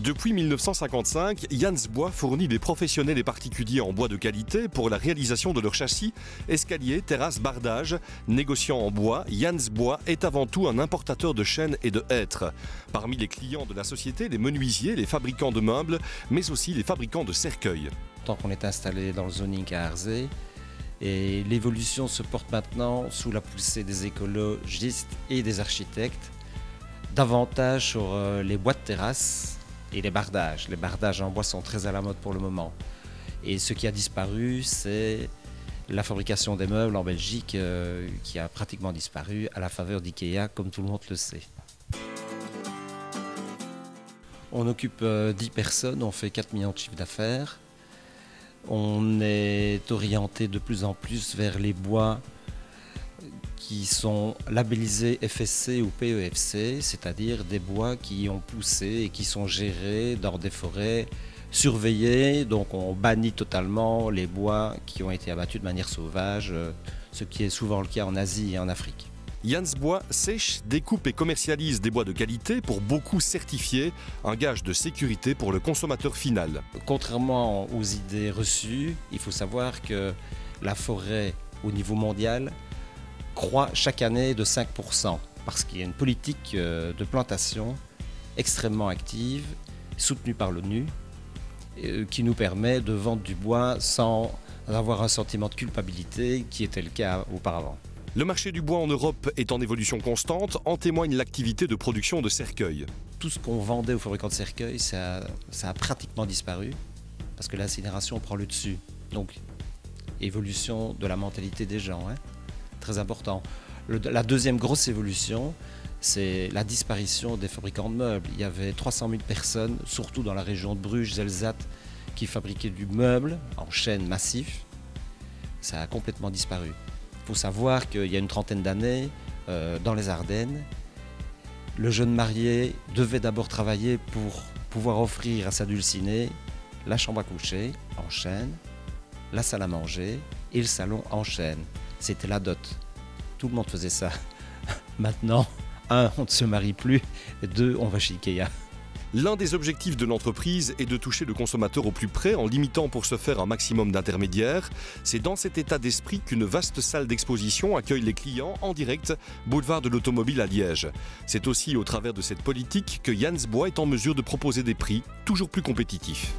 Depuis 1955, Jans Bois fournit des professionnels et particuliers en bois de qualité pour la réalisation de leurs châssis, escaliers, terrasses, bardages. Négociant en bois, Jans Bois est avant tout un importateur de chêne et de hêtre. Parmi les clients de la société, les menuisiers, les fabricants de meubles, mais aussi les fabricants de cercueils. Tant qu'on est installé dans le zoning à Arzé, et l'évolution se porte maintenant sous la poussée des écologistes et des architectes, davantage sur les bois de terrasse et les bardages. Les bardages en bois sont très à la mode pour le moment. Et ce qui a disparu, c'est la fabrication des meubles en Belgique qui a pratiquement disparu à la faveur d'IKEA, comme tout le monde le sait. On occupe 10 personnes, on fait 4 millions de chiffre d'affaires. On est orienté de plus en plus vers les bois qui sont labellisés FSC ou PEFC, c'est-à-dire des bois qui ont poussé et qui sont gérés dans des forêts surveillées. Donc on bannit totalement les bois qui ont été abattus de manière sauvage, ce qui est souvent le cas en Asie et en Afrique. Jans Bois sèche, découpe et commercialise des bois de qualité, pour beaucoup certifiés, un gage de sécurité pour le consommateur final. Contrairement aux idées reçues, il faut savoir que la forêt au niveau mondial croît chaque année de 5%, parce qu'il y a une politique de plantation extrêmement active, soutenue par l'ONU, qui nous permet de vendre du bois sans avoir un sentiment de culpabilité qui était le cas auparavant. Le marché du bois en Europe est en évolution constante, en témoigne l'activité de production de cercueils. Tout ce qu'on vendait aux fabricants de cercueils, ça a pratiquement disparu, parce que l'incinération prend le dessus. Donc, évolution de la mentalité des gens, hein, très important. La deuxième grosse évolution, c'est la disparition des fabricants de meubles. Il y avait 300 000 personnes, surtout dans la région de Bruges, Elzat, qui fabriquaient du meuble en chêne massif. Ça a complètement disparu. Il faut savoir qu'il y a une trentaine d'années, dans les Ardennes, le jeune marié devait d'abord travailler pour pouvoir offrir à sa dulcinée la chambre à coucher en chêne, la salle à manger et le salon en chêne. C'était la dot. Tout le monde faisait ça. Maintenant, 1, on ne se marie plus, et 2, on va chez Ikea. L'un des objectifs de l'entreprise est de toucher le consommateur au plus près en limitant pour ce faire un maximum d'intermédiaires. C'est dans cet état d'esprit qu'une vaste salle d'exposition accueille les clients en direct, boulevard de l'Automobile à Liège. C'est aussi au travers de cette politique que Jans Bois est en mesure de proposer des prix toujours plus compétitifs.